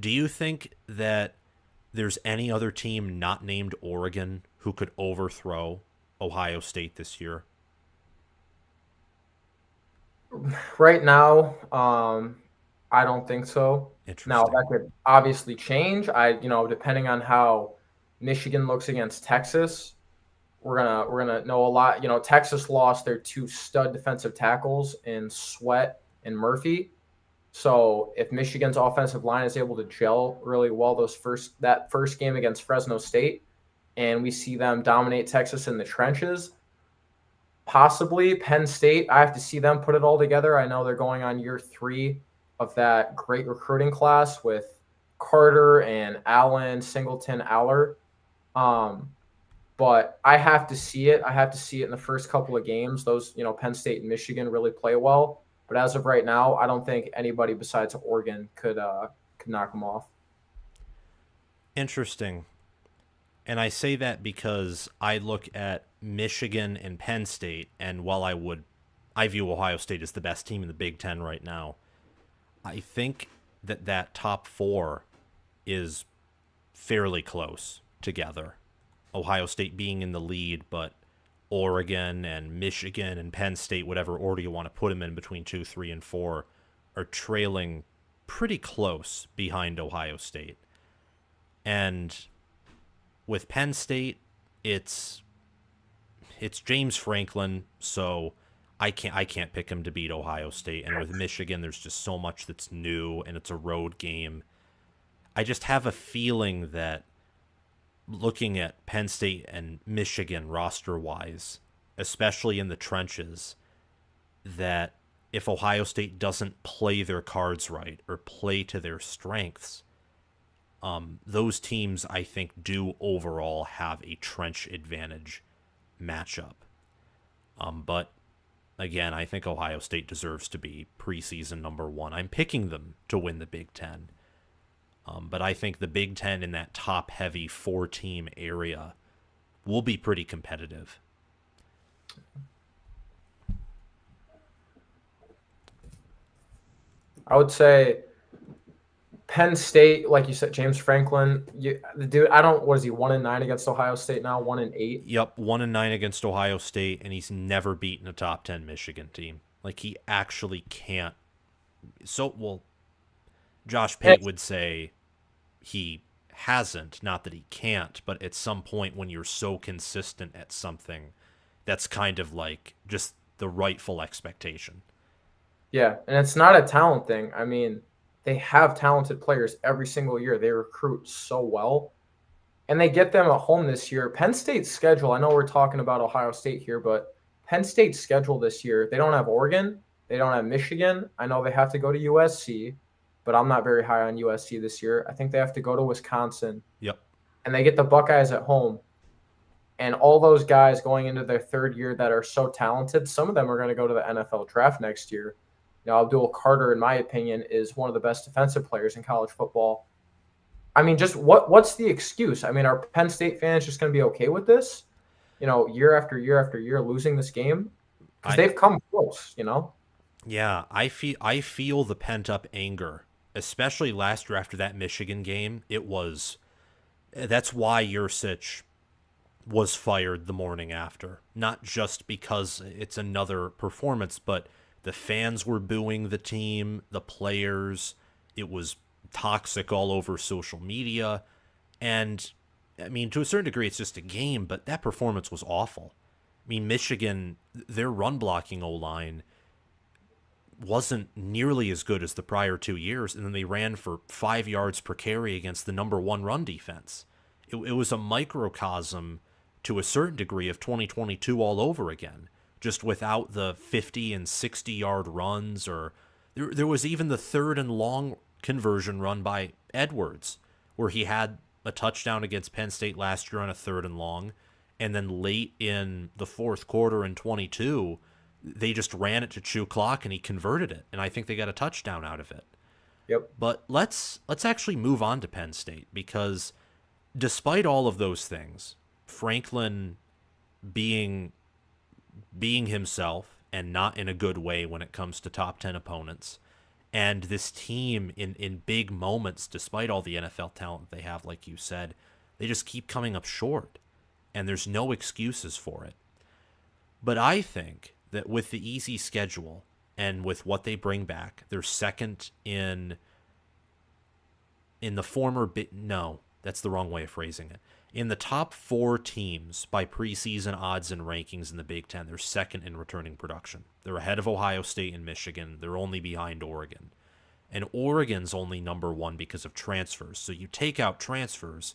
Do you think that there's any other team not named Oregon who could overthrow Ohio State this year? Right now, I don't think so. Now Interesting. that could obviously change. Depending on how Michigan looks against Texas, we're gonna know a lot. Texas lost their two stud defensive tackles in Sweat and Murphy. So if Michigan's offensive line is able to gel really well that first game against Fresno State, and we see them dominate Texas in the trenches, possibly Penn State. I have to see them put it all together. I know they're going on year 3 of that great recruiting class with Carter and Allen, Singleton, Aller. Um, but I have to see it. I have to see it in the first couple of games. Those, Penn State and Michigan really play well. But as of right now, I don't think anybody besides Oregon could knock them off. Interesting. And I say that because I look at Michigan and Penn State, and while I view Ohio State as the best team in the Big Ten right now, I think that top four is fairly close together. Ohio State being in the lead, but Oregon and Michigan and Penn State, whatever order you want to put them in between 2, 3, and 4, are trailing pretty close behind Ohio State. And with Penn State, it's James Franklin, so I can't pick him to beat Ohio State. And with Michigan, there's just so much that's new, and it's a road game. I just have a feeling that looking at Penn State and Michigan roster wise, especially in the trenches, that if Ohio State doesn't play their cards right or play to their strengths, those teams I think do overall have a trench advantage matchup. But again, I think Ohio State deserves to be preseason number one. I'm picking them to win the Big Ten. But I think the Big Ten in that top heavy 4 team area will be pretty competitive. I would say Penn State, like you said, James Franklin. The dude, I don't. What is he? 1-9 against Ohio State now. 1-8. Yep, 1-9 against Ohio State, and he's never beaten a top 10 Michigan team. Like he actually can't. So well, Josh Pate would say he hasn't, not that he can't, but at some point when you're so consistent at something, that's kind of like just the rightful expectation. Yeah, and it's not a talent thing. I mean, they have talented players every single year. They recruit so well, and they get them at home this year. Penn State's schedule, I know we're talking about Ohio State here, but Penn State's schedule this year, they don't have Oregon, they don't have Michigan. I know they have to go to USC, but I'm not very high on USC this year. I think they have to go to Wisconsin, Yep. and they get the Buckeyes at home. And all those guys going into their third year that are so talented, some of them are going to go to the NFL draft next year. Abdul Carter, in my opinion, is one of the best defensive players in college football. I mean, just what's the excuse? I mean, are Penn State fans just going to be okay with this? Year after year after year losing this game because I they've come close. Yeah, I feel the pent up anger, especially last year after that Michigan game. That's why Yursich was fired the morning after. Not just because it's another performance, but the fans were booing the team, the players. It was toxic all over social media. And I mean, to a certain degree, it's just a game, but that performance was awful. I mean, Michigan, their run blocking O line wasn't nearly as good as the prior 2 years, and then they ran for 5 yards per carry against the number one run defense. It was a microcosm to a certain degree of 2022 all over again, just without the 50 and 60 yard runs, or there was even the third and long conversion run by Edwards, where he had a touchdown against Penn State last year on a third and long, and then late in the fourth quarter in 22, they just ran it to chew clock and he converted it, and I think they got a touchdown out of it. Yep. But let's actually move on to Penn State, because despite all of those things, Franklin being himself and not in a good way when it comes to top 10 opponents, And this team in big moments, despite all the NFL talent they have, like you said, they just keep coming up short. And there's no excuses for it. But I think that with the easy schedule and with what they bring back, they're second in the former bit. No, that's the wrong way of phrasing it. In the top 4 teams by preseason odds and rankings in the Big Ten, they're second in returning production. They're ahead of Ohio State and Michigan. They're only behind Oregon. And Oregon's only number 1 because of transfers. So you take out transfers,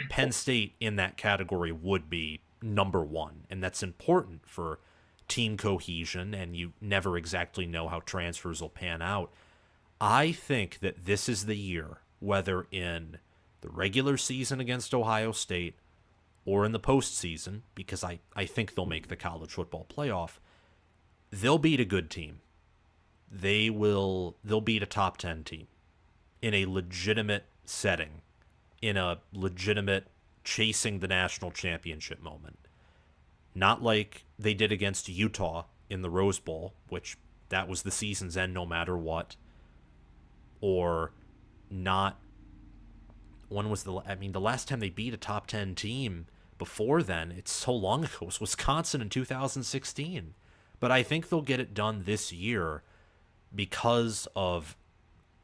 Penn State in that category would be number 1. And that's important for team cohesion, and you never exactly know how transfers will pan out. I think that this is the year, whether in the regular season against Ohio State or in the postseason, because I think they'll make the college football playoff, they'll beat a good team. They'll beat a top 10 team in a legitimate setting, in a legitimate chasing the national championship moment. Not like they did against Utah in the Rose Bowl, which that was the season's end no matter what. Or not. When was the last time they beat a top 10 team before then? It's so long ago. It was Wisconsin in 2016. But I think they'll get it done this year because of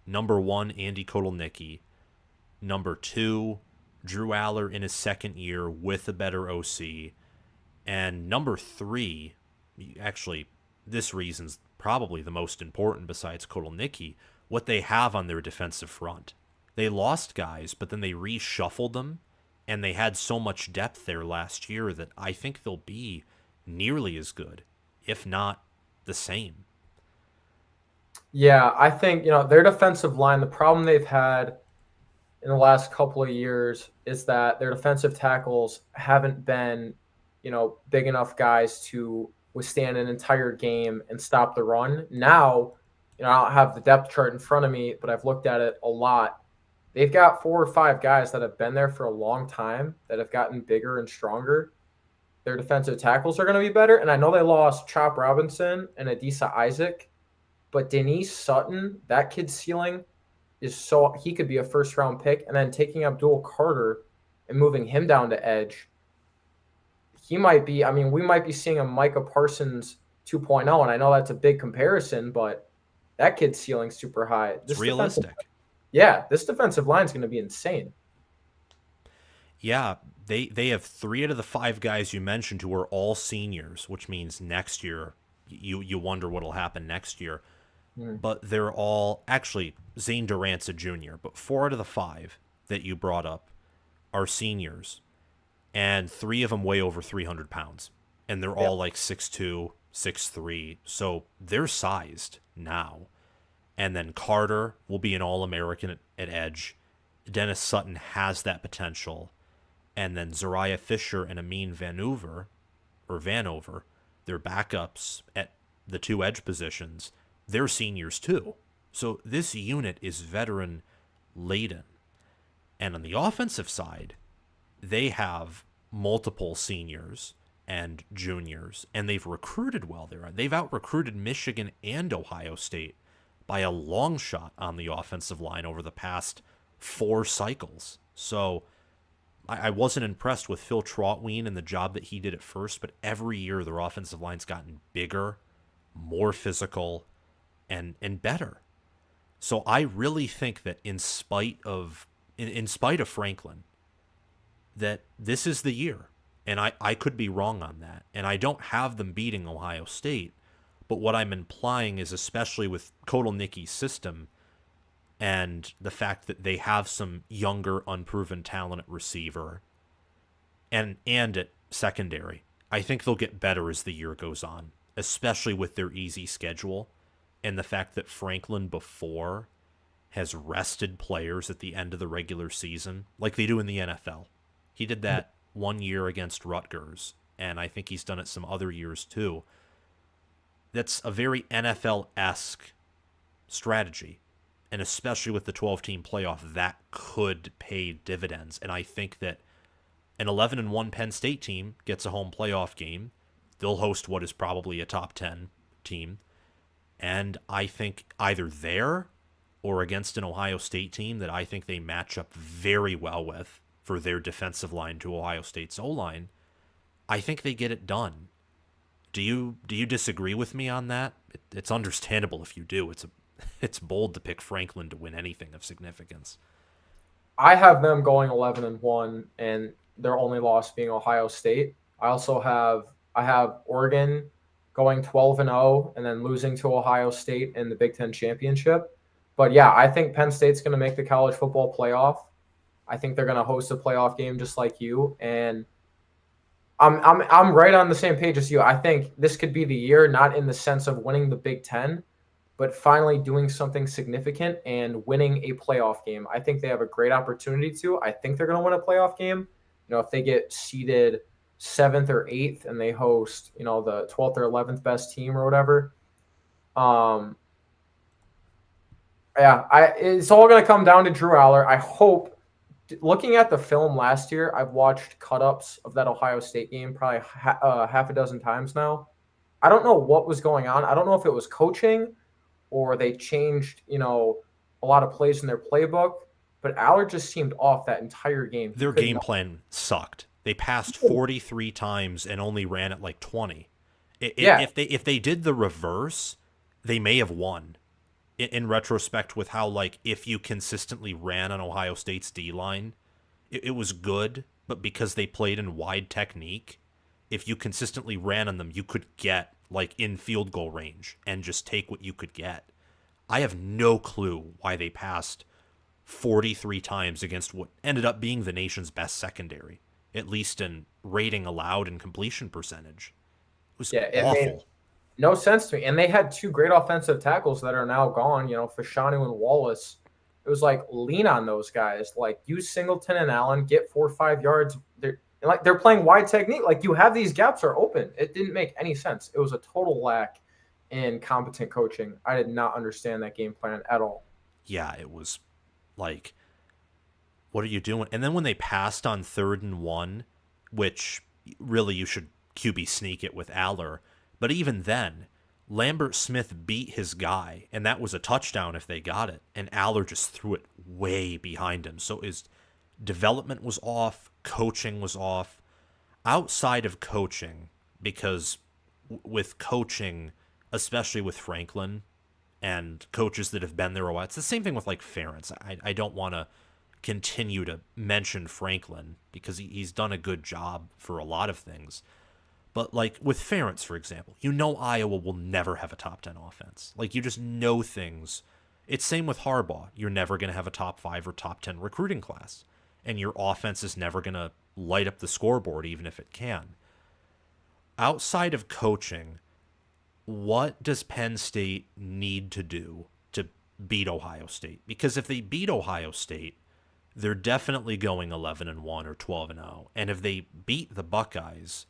number 1, Andy Kotelnicki, number 2, Drew Aller in his second year with a better OC, and number 3, actually, this reason's probably the most important besides Kotelnicki, what they have on their defensive front. They lost guys, but then they reshuffled them, and they had so much depth there last year that I think they'll be nearly as good, if not the same. Yeah, I think, their defensive line, the problem they've had in the last couple of years is that their defensive tackles haven't been, big enough guys to withstand an entire game and stop the run. Now, I don't have the depth chart in front of me, but I've looked at it a lot. They've got 4 or 5 guys that have been there for a long time that have gotten bigger and stronger. Their defensive tackles are going to be better. And I know they lost Chop Robinson and Adisa Isaac, but Denise Sutton, that kid's ceiling is so he could be a first-round pick. And then taking Abdul Carter and moving him down to edge, he might be, we might be seeing a Micah Parsons 2.0. And I know that's a big comparison, but that kid's ceiling's super high. It's realistic. This defensive line is going to be insane. Yeah, they have 3 out of the 5 guys you mentioned who are all seniors, which means next year you wonder what'll happen next year. But they're all actually Zane Durant's a junior, but 4 out of the 5 that you brought up are seniors, and 3 of them weigh over 300 pounds, and they're all like 6'2", 6'3", so they're sized now. And then Carter will be an All-American at edge. Dennis Sutton has that potential. And then Zariah Fisher and Amin Vanover, their backups at the 2 edge positions, they're seniors too. So this unit is veteran-laden. And on the offensive side, they have multiple seniors and juniors, and they've recruited well there. They've out-recruited Michigan and Ohio State by a long shot on the offensive line over the past 4 cycles. So I wasn't impressed with Phil Trautwein and the job that he did at first, but every year their offensive line's gotten bigger, more physical, and better. So I really think that in spite of Franklin, that this is the year. And I could be wrong on that. And I don't have them beating Ohio State. But what I'm implying is, especially with Kotelnicki's system and the fact that they have some younger, unproven talent at receiver and at secondary, I think they'll get better as the year goes on, especially with their easy schedule and the fact that Franklin before has rested players at the end of the regular season like they do in the NFL. He did that 1 year against Rutgers, and I think he's done it some other years too. That's a very NFL-esque strategy. And especially with the 12-team playoff, that could pay dividends. And I think that an 11-1 Penn State team gets a home playoff game. They'll host what is probably a top 10 team. And I think either there or against an Ohio State team that I think they match up very well with for their defensive line to Ohio State's O-line, I think they get it done. Do you disagree with me on that? It's understandable if you do. It's bold to pick Franklin to win anything of significance. I have them going 11-1, and their only loss being Ohio State. I have Oregon going 12-0 and then losing to Ohio State in the Big Ten championship. But yeah, I think Penn State's going to make the college football playoff. I think they're going to host a playoff game just like you, and I'm right on the same page as you. I think this could be the year, not in the sense of winning the Big Ten, but finally doing something significant and winning a playoff game. I think they have a great opportunity to. I think they're going to win a playoff game. If they get seeded 7th or 8th and they host, the 12th or 11th best team or whatever. Yeah, it's all going to come down to Drew Aller. I hope. Looking at the film last year, I've watched cut-ups of that Ohio State game probably half a dozen times now. I don't know what was going on. I don't know if it was coaching or they changed, a lot of plays in their playbook. But Aller just seemed off that entire game. Their game plan sucked. They passed 43 times and only ran it like 20. If they did the reverse, they may have won. In retrospect, with how, like, if you consistently ran on Ohio State's D-line, it was good, but because they played in wide technique, if you consistently ran on them, you could get, like, in field goal range and just take what you could get. I have no clue why they passed 43 times against what ended up being the nation's best secondary, at least in rating allowed and completion percentage. It was awful. No sense to me. And they had two great offensive tackles that are now gone, Fashanu and Wallace. It was like, lean on those guys. Like, use Singleton and Allen, get 4 or 5 yards. They're playing wide technique. Like, you have these gaps are open. It didn't make any sense. It was a total lack in competent coaching. I did not understand that game plan at all. Yeah, it was like, what are you doing? And then when they passed on 3rd and 1, which really you should QB sneak it with Aller, but even then, Lambert Smith beat his guy, and that was a touchdown if they got it, and Aller just threw it way behind him. So his development was off, coaching was off. Outside of coaching, because with coaching, especially with Franklin and coaches that have been there a while, it's the same thing with, like, Ferentz. I don't want to continue to mention Franklin because he's done a good job for a lot of things. But, like, with Ferentz, for example, Iowa will never have a top 10 offense. Like, you just know things. It's same with Harbaugh. You're never going to have a top 5 or top 10 recruiting class. And your offense is never going to light up the scoreboard, even if it can. Outside of coaching, what does Penn State need to do to beat Ohio State? Because if they beat Ohio State, they're definitely going 11-1 or 12-0. And if they beat the Buckeyes,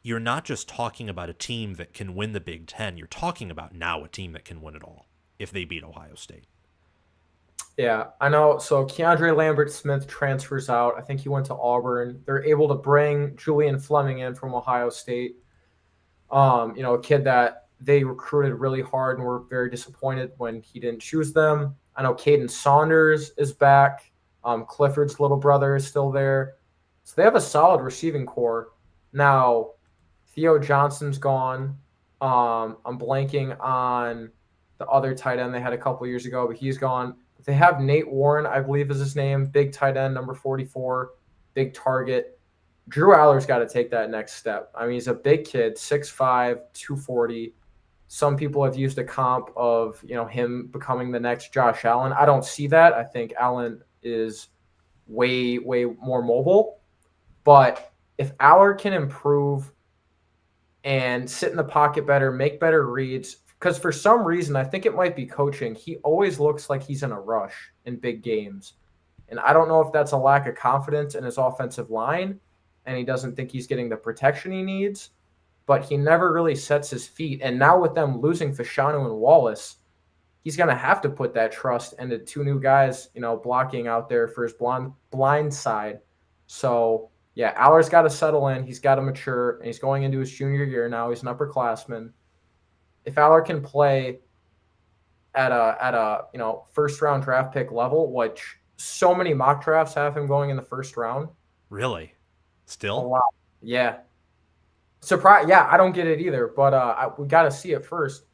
you're not just talking about a team that can win the Big Ten. You're talking about now a team that can win it all if they beat Ohio State. Yeah, I know. So Keandre Lambert-Smith transfers out. I think he went to Auburn. They're able to bring Julian Fleming in from Ohio State. A kid that they recruited really hard and were very disappointed when he didn't choose them. I know Caden Saunders is back. Clifford's little brother is still there. So they have a solid receiving core. Now, Theo Johnson's gone. I'm blanking on the other tight end they had a couple years ago, but he's gone. They have Nate Warren, I believe is his name, big tight end, number 44, big target. Drew Aller's got to take that next step. I mean, he's a big kid, 6'5", 240. Some people have used a comp of, him becoming the next Josh Allen. I don't see that. I think Allen is way, way more mobile. But if Aller can improve and sit in the pocket better, make better reads, because for some reason, I think it might be coaching, he always looks like he's in a rush in big games. And I don't know if that's a lack of confidence in his offensive line and he doesn't think he's getting the protection he needs, but he never really sets his feet. And now with them losing Fashanu and Wallace, he's going to have to put that trust into two new guys, blocking out there for his blind side. So, yeah, Aller's got to settle in. He's got to mature, and he's going into his junior year now. He's an upperclassman. If Aller can play at a first round draft pick level, which so many mock drafts have him going in the first round. Really? A Still? lot. Yeah. Surprise. Yeah, I don't get it either, but we got to see it first.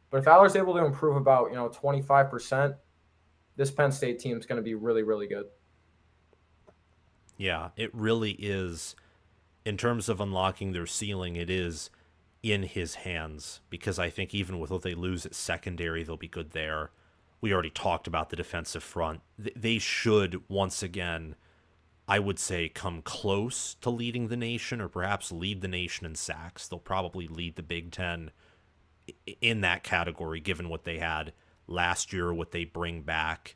But if Aller's able to improve about 25%, this Penn State team is going to be really, really good. Yeah, it really is. In terms of unlocking their ceiling, it is in his hands because I think even with what they lose at secondary, they'll be good there. We already talked about the defensive front. They should, once again, I would say, come close to leading the nation or perhaps lead the nation in sacks. They'll probably lead the Big Ten in that category, given what they had last year, what they bring back.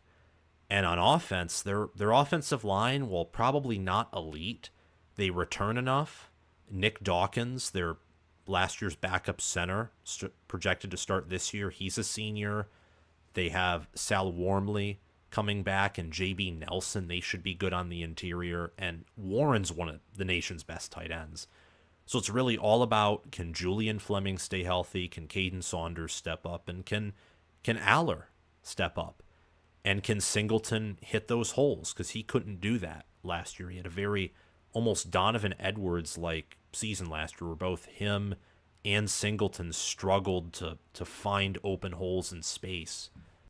And on offense, their offensive line, while probably not elite, they return enough. Nick Dawkins, their last year's backup center, projected to start this year. He's a senior. They have Sal Wormley coming back and JB Nelson. They should be good on the interior. And Warren's one of the nation's best tight ends. So it's really all about, can Julian Fleming stay healthy? Can Caden Saunders step up? And can Aller step up? And can Singleton hit those holes? Because he couldn't do that last year. He had a very almost Donovan Edwards-like season last year where both him and Singleton struggled to find open holes in space.